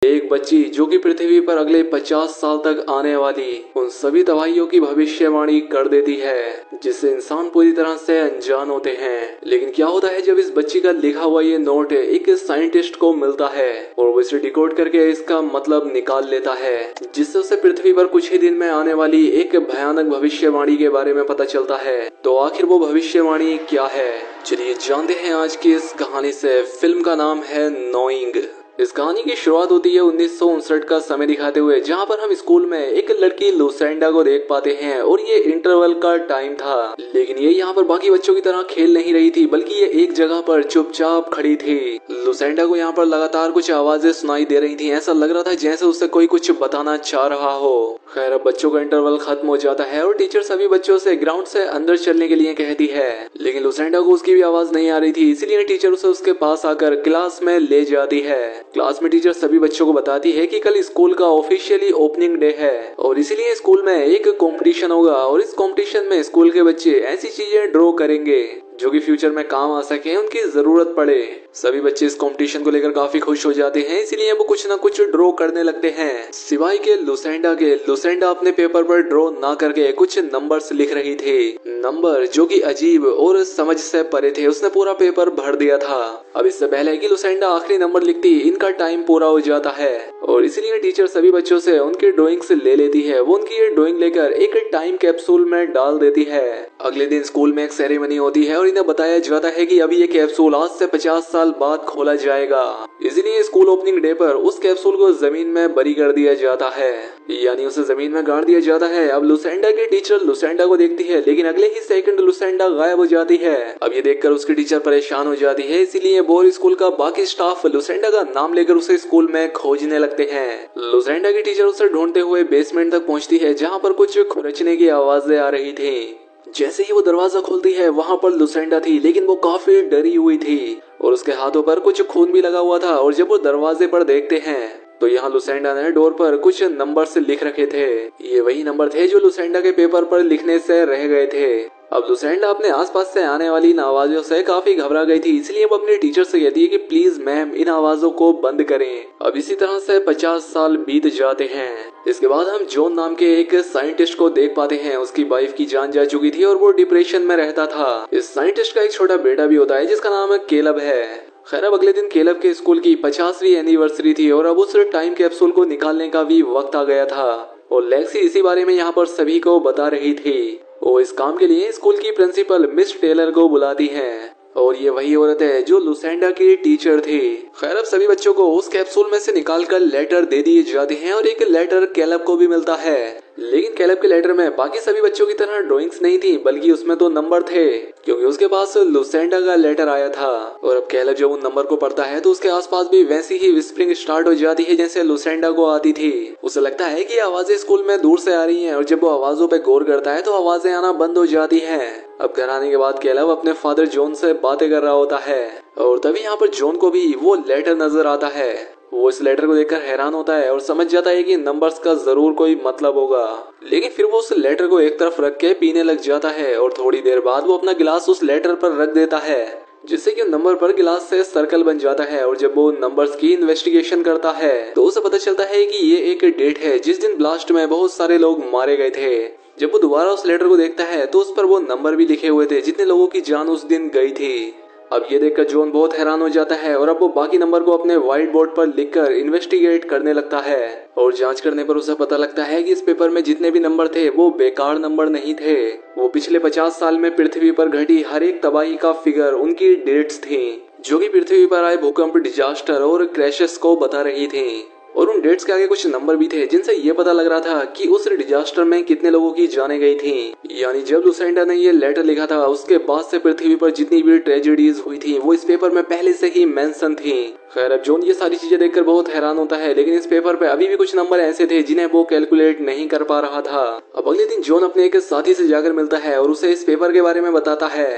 एक बच्ची जो कि पृथ्वी पर अगले 50 साल तक आने वाली उन सभी दवाइयों की भविष्यवाणी कर देती है जिससे इंसान पूरी तरह से अनजान होते हैं। लेकिन क्या होता है जब इस बच्ची का लिखा हुआ ये नोट एक साइंटिस्ट को मिलता है और वो इसे डिकोड करके इसका मतलब निकाल लेता है, जिससे उसे पृथ्वी पर कुछ ही दिन में आने वाली एक भयानक भविष्यवाणी के बारे में पता चलता है। तो आखिर वो भविष्यवाणी क्या है, चलिए जानते हैं आज की इस कहानी से। फिल्म का नाम है नोइंग। इस कहानी की शुरुआत होती है 1959 का समय दिखाते हुए, जहां पर हम स्कूल में एक लड़की लुसेंडा को देख पाते हैं और ये इंटरवल का टाइम था। लेकिन ये यहाँ पर बाकी बच्चों की तरह खेल नहीं रही थी, बल्कि ये एक जगह पर चुपचाप खड़ी थी। लुसेंडा को यहाँ पर लगातार कुछ आवाजें सुनाई दे रही थी। ऐसा लग रहा था जैसे उससे कोई कुछ बताना चाह रहा हो। खैर, अब बच्चों का इंटरवल खत्म हो जाता है और टीचर सभी बच्चों से ग्राउंड से अंदर चलने के लिए कहती है, लेकिन लुसेंडा को उसकी भी आवाज नहीं आ रही थी। इसलिए टीचर उसे उसके पास आकर क्लास में ले जाती है। क्लास में टीचर सभी बच्चों को बताती है कि कल स्कूल का ऑफिशियली ओपनिंग डे है और इसीलिए स्कूल में एक कंपटीशन होगा और इस कंपटीशन में स्कूल के बच्चे ऐसी चीजें ड्रॉ करेंगे जो कि फ्यूचर में काम आ सके, उनकी जरूरत पड़े। सभी बच्चे इस कंपटीशन को लेकर काफी खुश हो जाते हैं, इसीलिए वो कुछ ना कुछ ड्रॉ करने लगते हैं, सिवाय के लुसेंडा के। लुसेंडा अपने पेपर पर ड्रॉ ना करके कुछ नंबर्स लिख रही थी, नंबर जो कि अजीब और समझ से परे थे। उसने पूरा पेपर भर दिया था। अब इससे पहले कि लुसेंडा आखिरी नंबर लिखती, इनका टाइम पूरा हो जाता है और इसीलिए टीचर सभी बच्चों से उनकी ड्राइंग्स ले लेती है। वो उनकी ये ड्राइंग लेकर एक टाइम कैप्सूल में डाल देती है। अगले दिन स्कूल में एक सेरेमनी होती है और इन्हें बताया जाता है कि अभी ये कैप्सूल आज से 50 साल बाद खोला जाएगा। इसीलिए स्कूल ओपनिंग डे पर उस कैप्सूल को जमीन में बरी कर दिया जाता है, यानी उसे जमीन में गाड़ दिया जाता है। अब लुसेंडा की टीचर लुसेंडा को देखती है, लेकिन अगले ही सेकंड लुसेंडा गायब हो जाती है। अब ये देखकर उसकी टीचर परेशान हो जाती है, इसीलिए बोर स्कूल का बाकी स्टाफ लुसेंडा का नाम लेकर उसे स्कूल में खोजने लगते हैं। लुसेंडा की टीचर उसे ढूंढते हुए बेसमेंट तक पहुंचती है, जहां पर कुछ खुरचने की आवाजें आ रही थी। जैसे ही वो दरवाजा खोलती है, वहां पर लुसेंडा थी, लेकिन वो काफी डरी हुई थी और उसके हाथों पर कुछ खून भी लगा हुआ था। और जब वो दरवाजे पर देखते हैं तो यहाँ लुसेंडा ने डोर पर कुछ नंबर से लिख रखे थे। ये वही नंबर थे जो लुसेंडा के पेपर पर लिखने से रह गए थे। अब लुसेंडा अपने आसपास से आने वाली इन आवाजों से काफी घबरा गई थी, इसलिए वो अपने टीचर से कहती है कि प्लीज मैम इन आवाजों को बंद करें। अब इसी तरह से 50 साल बीत जाते हैं। इसके बाद हम जॉन नाम के एक साइंटिस्ट को देख पाते हैं। उसकी वाइफ की जान जा चुकी थी और वो डिप्रेशन में रहता था। इस साइंटिस्ट का एक छोटा बेटा भी होता है जिसका नाम केलब है। खैर, अब अगले दिन केलब के स्कूल की 50वीं एनिवर्सरी थी और अब उस टाइम कैप्सूल को निकालने का भी वक्त आ गया था और लेक्सी इसी बारे में यहाँ पर सभी को बता रही थी। वो इस काम के लिए स्कूल की प्रिंसिपल मिस टेलर को बुलाती है और ये वही औरत है जो लुसेंडा की टीचर थी। खैर, अब सभी बच्चों को उस कैप्सूल में से निकालकर लेटर दे दिए जाते हैं और एक लेटर कैलब को भी मिलता है। लेकिन कैलब के लेटर में बाकी सभी बच्चों की तरह ड्राइंग्स नहीं थी, बल्कि उसमें तो नंबर थे, क्योंकि उसके पास लुसेंडा का लेटर आया था। और अब कैलब जब उन नंबर को पढ़ता है तो उसके आसपास भी वैसी ही विस्परिंग स्टार्ट हो जाती है जैसे लुसेंडा को आती थी। उसे लगता है कि आवाजें स्कूल में दूर से आ रही हैं और जब वो आवाजों पे गौर करता है तो आवाजें आना बंद हो जाती हैं। अब घर आने के बाद कैलब अपने फादर जॉन से बातें कर रहा होता है और तभी यहाँ पर जॉन को भी वो लेटर नजर आता है। वो इस लेटर को देखकर हैरान होता है और समझ जाता है कि नंबर्स का जरूर कोई मतलब होगा। लेकिन फिर वो उस लेटर को एक तरफ रख के पीने लग जाता है और थोड़ी देर बाद वो अपना गिलास उस लेटर पर रख देता है, जिससे कि नंबर पर गिलास से सर्कल बन जाता है। और जब वो नंबर्स की इन्वेस्टिगेशन करता है तो उसे पता चलता है कि ये एक डेट है जिस दिन ब्लास्ट में बहुत सारे लोग मारे गए थे। जब वो दोबारा उस लेटर को देखता है तो उस पर वो नंबर भी लिखे हुए थे जितने लोगों की जान उस दिन गई थी। अब ये देखकर जॉन बहुत हैरान हो जाता है और अब वो बाकी नंबर को अपने व्हाइट बोर्ड पर लिखकर इन्वेस्टिगेट करने लगता है और जांच करने पर उसे पता लगता है कि इस पेपर में जितने भी नंबर थे वो बेकार नंबर नहीं थे। वो पिछले 50 साल में पृथ्वी पर घटी हर एक तबाही का फिगर उनकी डेट्स थी, जो कि पृथ्वी पर आए भूकंप, डिजास्टर और क्रैशेस को बता रही थी। और उन डेट्स के आगे कुछ नंबर भी थे जिनसे ये पता लग रहा था कि उस डिजास्टर में कितने लोगों की जानें गई थी। यानी जब लुसेंडा ने ये लेटर लिखा था उसके बाद से पृथ्वी पर जितनी भी ट्रेजेडीज हुई थी वो इस पेपर में पहले से ही मेंशन थी। खैर, अब जॉन ये सारी चीजें देखकर बहुत हैरान होता है, लेकिन इस पेपर पे अभी भी कुछ नंबर ऐसे थे जिन्हें वो कैलकुलेट नहीं कर पा रहा था। अब अगले दिन जॉन अपने एक साथी से जाकर मिलता है और उसे इस पेपर के बारे में बताता है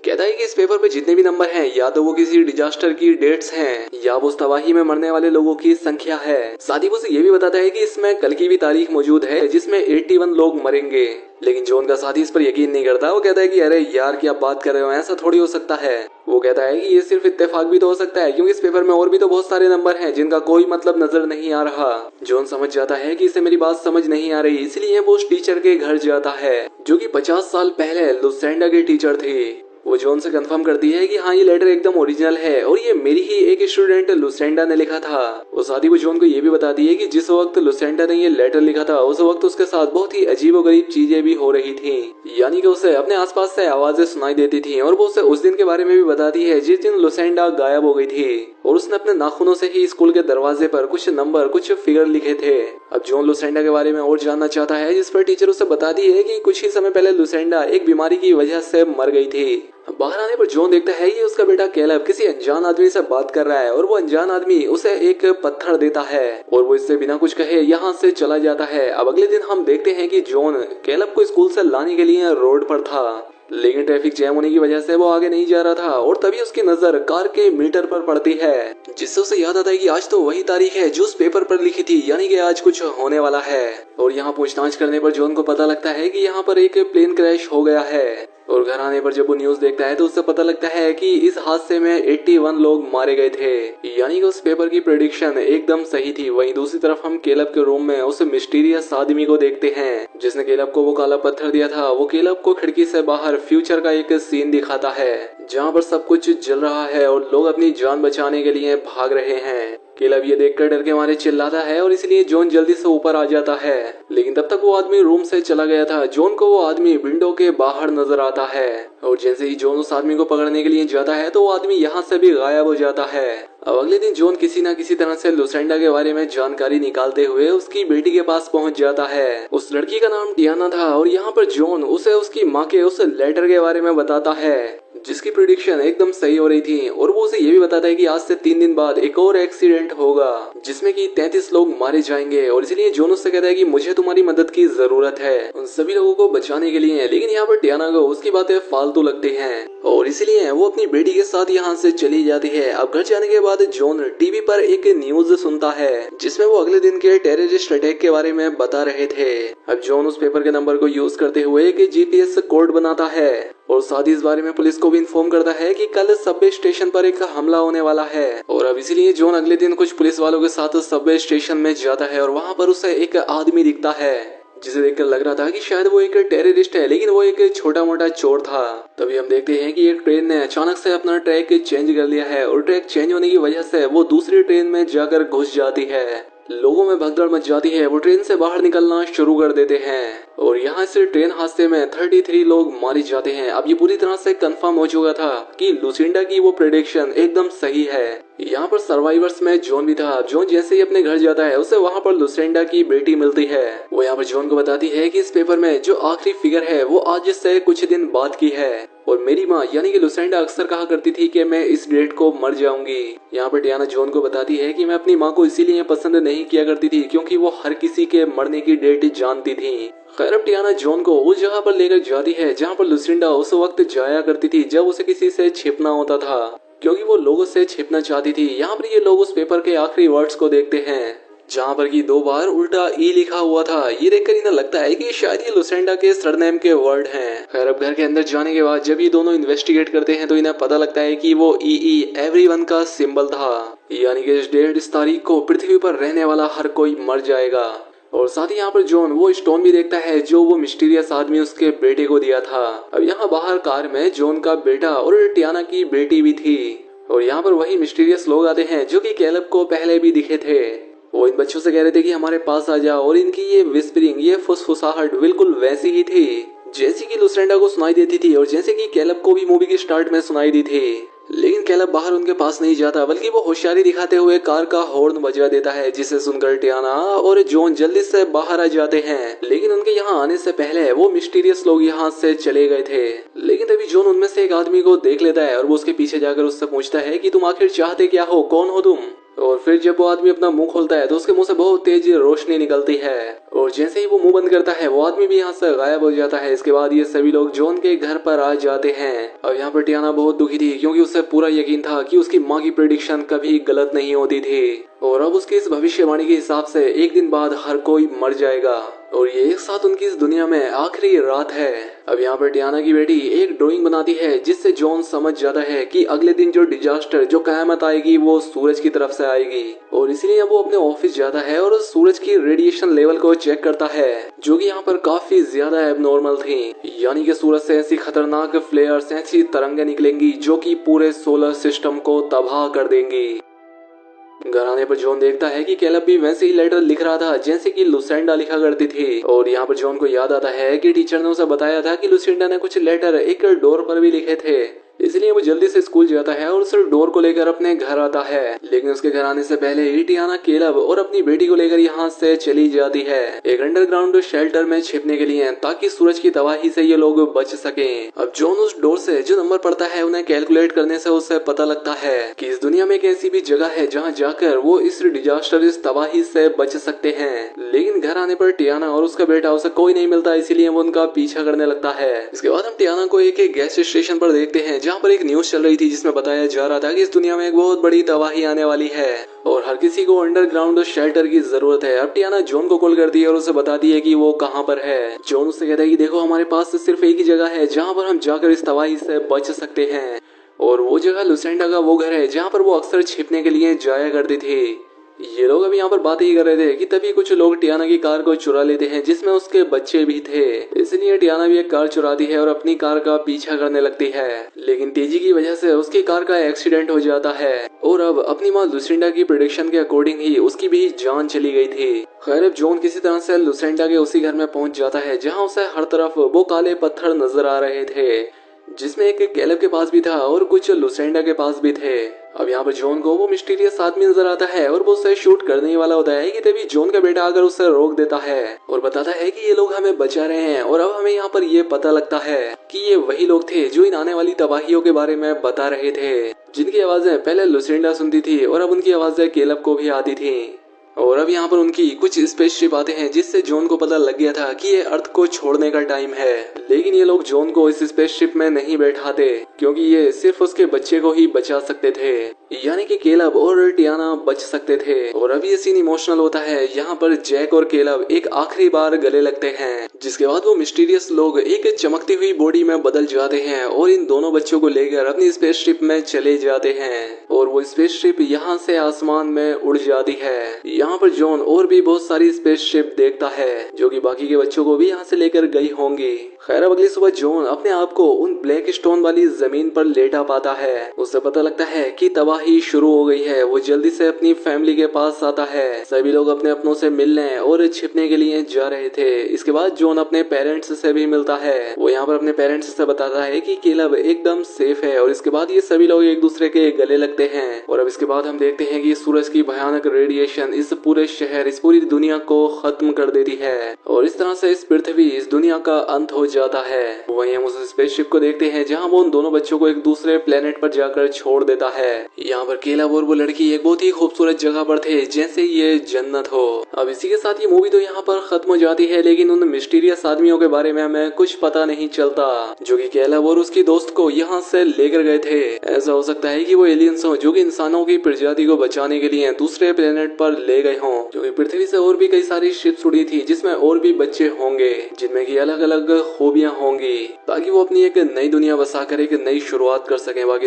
कहता है कि इस पेपर पे जितने भी नंबर हैं या तो वो किसी डिजास्टर की डेट्स हैं या वो उस तबाही में मरने वाले लोगों की संख्या है। साथ ही वो उसे ये भी बताता है कि इसमें कल की भी तारीख मौजूद है जिसमें 81 लोग मरेंगे। लेकिन जॉन का साथी इस पर यकीन नहीं करता। वो कहता है कि अरे यार क्या बात कर रहे हो, ऐसा थोड़ी हो सकता है। वो कहता है कि ये सिर्फ इत्तेफाक भी तो हो सकता है क्योंकि इस पेपर में और भी तो बहुत सारे नंबर हैं जिनका कोई मतलब नजर नहीं आ रहा। जॉन समझ जाता है कि इसे मेरी बात समझ नहीं आ रही, इसलिए वो उस टीचर के घर जाता है जो कि 50 साल पहले लुसेंडा की टीचर थी। वो जॉन से कंफर्म करती है कि हाँ ये लेटर एकदम ओरिजिनल है और ये मेरी ही एक स्टूडेंट लुसेंडा ने लिखा था। और साथ ही वो जॉन को ये भी बताती है कि जिस वक्त लुसेंडा ने ये लेटर लिखा था उस वक्त उसके साथ बहुत ही अजीबोगरीब चीजें भी हो रही थी, यानी कि उसे अपने आसपास से आवाजें सुनाई देती थी। और वो उसे उस दिन के बारे में भी बताती है जिस दिन लुसेंडा गायब हो गई थी और उसने अपने नाखूनों से ही स्कूल के दरवाजे पर कुछ नंबर कुछ फिगर लिखे थे। अब जॉन लुसेंडा के बारे में और जानना चाहता है, जिस पर टीचर उसे बताती है कि कुछ ही समय पहले लुसेंडा एक बीमारी की वजह से मर गई थी। बाहर आने पर जॉन देखता है कि उसका बेटा कैलब किसी अनजान आदमी से बात कर रहा है और वो अनजान आदमी उसे एक पत्थर देता है और वो इससे बिना कुछ कहे यहाँ से चला जाता है। अब अगले दिन हम देखते हैं कि जॉन कैलब को स्कूल से लाने के लिए रोड पर था, लेकिन ट्रैफिक जैम होने की वजह से वो आगे नहीं जा रहा था। और तभी उसकी नजर कार के मीटर पर पड़ती है, जिससे उसे याद आता है कि आज तो वही तारीख है जो उस पेपर पर लिखी थी, यानी कि आज कुछ होने वाला है। और यहाँ पूछताछ करने पर जॉन को पता लगता है कि यहाँ पर एक प्लेन क्रैश हो गया है। और घर आने पर जब वो न्यूज देखता है तो उससे पता लगता है कि इस हादसे में 81 लोग मारे गए थे, यानी कि उस पेपर की प्रेडिक्शन एकदम सही थी। वहीं दूसरी तरफ हम कैलब के रूम में उस मिस्टीरियस आदमी को देखते हैं जिसने कैलब को वो काला पत्थर दिया था। वो कैलब को खिड़की से बाहर फ्यूचर का एक सीन दिखाता है जहाँ पर सब कुछ जल रहा है और लोग अपनी जान बचाने के लिए भाग रहे हैं। कैलब ये देखकर डर के मारे चिल्लाता है और इसलिए जॉन जल्दी से ऊपर आ जाता है, लेकिन तब तक वो आदमी रूम से चला गया था। जॉन को वो आदमी विंडो के बाहर नजर आता है और जैसे ही जॉन उस आदमी को पकड़ने के लिए जाता है तो वो आदमी यहाँ से भी गायब हो जाता है। अब अगले दिन जॉन किसी न किसी तरह से लुसेंडा के बारे में जानकारी निकालते हुए उसकी बेटी के पास पहुंच जाता है। उस लड़की का नाम टियाना था और यहाँ पर जॉन उसे उसकी माँ के उस लेटर के बारे में बताता है जिसकी प्रेडिक्शन एकदम सही हो रही थी। और वो उसे ये भी बताता है कि आज से 3 दिन बाद एक और एक्सीडेंट होगा जिसमें कि 33 लोग मारे जाएंगे और इसलिए जॉन उससे कहता है कि मुझे तुम्हारी मदद की जरूरत है उन सभी लोगों को बचाने के लिए। लेकिन यहाँ पर टियाना को उसकी बातें फालतू लगती हैं और इसलिए वो अपनी बेटी के साथ यहाँ से चली जाती है। अब घर जाने के बाद जॉन टीवी पर एक न्यूज सुनता है जिसमें वो अगले दिन के टेररिस्ट अटैक के बारे में बता रहे थे। अब जॉन उस पेपर के नंबर को यूज करते हुए एक जीपीएस कोड बनाता है और साथ ही इस बारे में पुलिस को भी इन्फॉर्म करता है कि कल सबवे स्टेशन पर एक हमला होने वाला है। और अब इसीलिए जॉन अगले दिन कुछ पुलिस वालों के साथ सबवे स्टेशन में जाता है और वहाँ पर उसे एक आदमी दिखता है जिसे देखकर लग रहा था कि शायद वो एक टेररिस्ट है, लेकिन वो एक छोटा मोटा चोर था। तभी हम देखते हैं कि एक ट्रेन ने अचानक से अपना ट्रैक चेंज कर लिया है और ट्रैक चेंज होने की वजह से वो दूसरी ट्रेन में जाकर घुस जाती है। लोगों में भगदड़ मच जाती है, वो ट्रेन से बाहर निकलना शुरू कर देते हैं और यहाँ से ट्रेन हादसे में 33 लोग मारे जाते हैं। अब ये पूरी तरह से कंफर्म हो चुका था कि लुसिंडा की वो प्रेडिक्शन एकदम सही है। यहाँ पर सर्वाइवर्स में जॉन भी था। जॉन जैसे ही अपने घर जाता है उसे वहाँ पर लुसिंडा की बेटी मिलती है। वो यहाँ पर जॉन को बताती है कि इस पेपर में जो आखिरी फिगर है वो आज से कुछ दिन बाद की है और मेरी माँ यानी कि लुसिंडा अक्सर कहा करती थी कि मैं इस डेट को मर जाऊंगी। यहाँ पर टियाना जॉन को बताती है कि मैं अपनी माँ को इसीलिए पसंद नहीं किया करती थी क्योंकि वो हर किसी के मरने की डेट जानती थी। खैर अब टियाना जॉन को उस जगह पर लेकर जाती है जहाँ पर लुसिंडा उस वक्त जाया करती थी जब उसे किसी से छिपना होता था, क्योंकि वो लोगों से छिपना चाहती थी। यहाँ पर ये लोग उस पेपर के आखिरी वर्ड्स को देखते हैं जहाँ पर कि 2 बार उल्टा ई लिखा हुआ था। ये देखकर इन्हें लगता है कि शायद ये लुसेंडा के सरनेम के वर्ड हैं। खैर अब घर के अंदर जाने के बाद जब ये दोनों इन्वेस्टिगेट करते हैं तो इन्हें पता लगता है कि वो ई एवरीवन का सिंबल था, यानी कि इस डेट इस तारीख को पृथ्वी पर रहने वाला हर कोई मर जाएगा। और साथ ही यहाँ पर जॉन वो स्टोन भी देखता है जो वो मिस्टीरियस आदमी उसके बेटे को दिया था। अब यहाँ बाहर कार में जॉन का बेटा और टियाना की बेटी भी थी और यहाँ पर वही मिस्टीरियस लोग आते हैं जो कि कैलब को पहले भी दिखे थे। वो इन बच्चों से कह रहे थे कि हमारे पास आ जाओ और इनकी ये विस्परिंग, ये फुसफुसाहट बिल्कुल वैसी ही थी जैसी कि लुसेंडा को सुनाई देती थी और जैसे कि कैलब को भी मूवी की स्टार्ट में सुनाई दी थी। लेकिन कैलब बाहर उनके पास नहीं जाता बल्कि वो होशियारी दिखाते हुए कार का हॉर्न बजा देता है, जिसे सुनकर टियाना और जॉन जल्दी से बाहर आ जाते हैं। लेकिन उनके यहाँ आने से पहले वो मिस्टीरियस लोग यहाँ से चले गए थे। लेकिन तभी जॉन उनमें से एक आदमी को देख लेता है और वो उसके पीछे जाकर उससे पूछता है कि तुम आखिर चाहते क्या हो, कौन हो तुम। और फिर जब वो आदमी अपना मुंह खोलता है तो उसके मुंह से बहुत तेज रोशनी निकलती है और जैसे ही वो मुंह बंद करता है वो आदमी भी यहाँ से गायब हो जाता है। इसके बाद ये सभी लोग जॉन के घर पर आ जाते हैं। अब यहाँ पर टियाना बहुत दुखी थी क्योंकि उसे पूरा यकीन था कि उसकी माँ की प्रेडिक्शन कभी गलत नहीं होती थी और अब उसकी इस भविष्यवाणी के हिसाब से एक दिन बाद हर कोई मर जाएगा और ये एक साथ उनकी इस दुनिया में आखिरी रात है। अब यहाँ पर टियाना की बेटी एक ड्राइंग बनाती है जिससे जॉन समझ जाता है कि अगले दिन जो डिजास्टर जो कयामत आएगी वो सूरज की तरफ से आएगी और इसलिए अब वो अपने ऑफिस जाता है और सूरज की रेडिएशन लेवल को चेक करता है जो कि यहाँ पर काफी ज्यादा एबनॉर्मल थी। यानी कि सूरज से ऐसी खतरनाक फ्लेयर्स ऐसी तरंगें निकलेंगी जो कि पूरे सोलर सिस्टम को तबाह कर देंगी। घर आने पर जॉन देखता है कि कैलब भी वैसे ही लेटर लिख रहा था जैसे कि लुसेंडा लिखा करती थी और यहाँ पर जॉन को याद आता है कि टीचर ने उसे बताया था कि लुसेंडा ने कुछ लेटर एक डोर पर भी लिखे थे। इसलिए वो जल्दी से स्कूल जाता है और सिर्फ डोर को लेकर अपने घर आता है। लेकिन उसके घर आने से पहले ही टियाना केलब और अपनी बेटी को लेकर यहाँ से चली जाती है एक अंडरग्राउंड शेल्टर में छिपने के लिए ताकि सूरज की तबाही से ये लोग बच सकें। अब जॉन उस डोर से जो नंबर पड़ता है उन्हें कैलकुलेट करने से उसे पता लगता है कि इस दुनिया में एक ऐसी भी जगह है जहाँ जाकर वो इस डिजास्टर इस तबाही से बच सकते हैं। लेकिन घर आने पर टियाना और उसका बेटा उसे कोई नहीं मिलता इसीलिए वो उनका पीछा करने लगता है। इसके बाद हम टियाना को एक गैस स्टेशन पर देखते हैं जहाँ पर एक न्यूज चल रही थी जिसमें बताया जा रहा था कि इस दुनिया में एक बहुत बड़ी तबाही आने वाली है और हर किसी को अंडरग्राउंड शेल्टर की जरूरत है। अब टियाना जॉन को कॉल करती है और उसे बताती है कि वो कहाँ पर है। जॉन उससे कहता है कि देखो हमारे पास सिर्फ एक ही जगह है जहाँ पर हम जाकर इस तबाही से बच सकते हैं और वो जगह लुसेंडा का वो घर है जहाँ पर वो अक्सर छिपने के लिए जाया करती थी। ये लोग अभी यहाँ पर बात ही कर रहे थे कि तभी कुछ लोग टियाना की कार को चुरा लेते हैं जिसमें उसके बच्चे भी थे। इसलिए टियाना भी एक कार चुराती है और अपनी कार का पीछा करने लगती है लेकिन तेजी की वजह से उसकी कार का एक्सीडेंट हो जाता है और अब अपनी माँ लुसेंडा की प्रेडिक्शन के अकॉर्डिंग ही उसकी भी जान चली गई थी। खैर अब जॉन किसी तरह से लुसेंडा के उसी घर में पहुंच जाता है जहाँ उसे हर तरफ वो काले पत्थर नजर आ रहे थे जिसमें एक कैलब के पास भी था और कुछ लुसेंडा के पास भी थे। अब यहाँ पर जॉन को वो मिस्टीरियस आदमी नजर आता है और वो उसे शूट करने वाला होता है कि तभी जॉन का बेटा आकर उसे रोक देता है और बताता है कि ये लोग हमें बचा रहे हैं। और अब हमें यहाँ पर ये पता लगता है कि ये वही लोग थे जो इन आने वाली तबाहियों के बारे में बता रहे थे जिनकी आवाजें पहले लुसेंडा सुनती थी और अब उनकी आवाजें कैलब को भी आती थी। और अब यहाँ पर उनकी कुछ स्पेसशिप आते हैं जिससे जॉन को पता लग गया था कि ये अर्थ को छोड़ने का टाइम है। लेकिन ये लोग जॉन को इस स्पेसशिप में नहीं बैठाते क्योंकि ये सिर्फ उसके बच्चे को ही बचा सकते थे यानी कि केलब और टियाना बच सकते थे। और अब ये सीन इमोशनल होता है। यहाँ पर जैक और केलब एक आखिरी बार गले लगते हैं जिसके बाद वो मिस्टीरियस लोग एक चमकती हुई बॉडी में बदल जाते हैं और इन दोनों बच्चों को लेकर अपनी स्पेसशिप में चले जाते हैं और वो स्पेसशिप यहाँ से आसमान में उड़ जाती है। यहाँ पर जॉन और भी बहुत सारी स्पेसशिप देखता है जो कि बाकी के बच्चों को भी यहाँ से लेकर गई होंगी। खैर अब अगली सुबह जॉन अपने आप को उन ब्लैक स्टोन वाली जमीन पर लेटा पाता है। उसे पता लगता है कि तबाही शुरू हो गई है। वो जल्दी से अपनी फैमिली के पास आता है। सभी लोग अपने अपनों से मिलने और छिपने के लिए जा रहे थे। इसके बाद जॉन अपने पेरेंट्स से भी मिलता है। वो यहाँ पर अपने पेरेंट्स से बताता है कि केलब एकदम सेफ है और इसके बाद ये सभी लोग एक दूसरे के गले लगते हैं। और अब इसके बाद हम देखते हैं कि सूरज की भयानक रेडिएशन इस पूरे शहर इस पूरी दुनिया को खत्म कर देती है और इस तरह से इस पृथ्वी इस दुनिया का अंत हो जाता है। वहीं हम उस स्पेसशिप को देखते हैं जहां वो उन दोनों बच्चों को एक दूसरे प्लेनेट पर जाकर छोड़ देता है। यहाँ पर केलब और वो लड़की एक बहुत ही खूबसूरत जगह पर थे जैसे ये जन्नत हो। अब इसी के साथ ये मूवी तो यहाँ पर खत्म हो जाती है लेकिन उन मिस्टीरियस आदमियों के बारे में हमें कुछ पता नहीं चलता जो कि केलब और उसकी दोस्त को यहाँ से लेकर गए थे। ऐसा हो सकता है कि वो एलियंस हो जो कि इंसानों की प्रजाति को बचाने के लिए दूसरे प्लेनेट पर ले गए हों। जो कि पृथ्वी से और भी कई सारी शिप्स उड़ी थी जिसमें और भी बच्चे होंगे जिनमें की अलग अलग खूबियां होंगी ताकि वो अपनी एक नई दुनिया बसाकर एक नई शुरुआत कर सकें। बाकी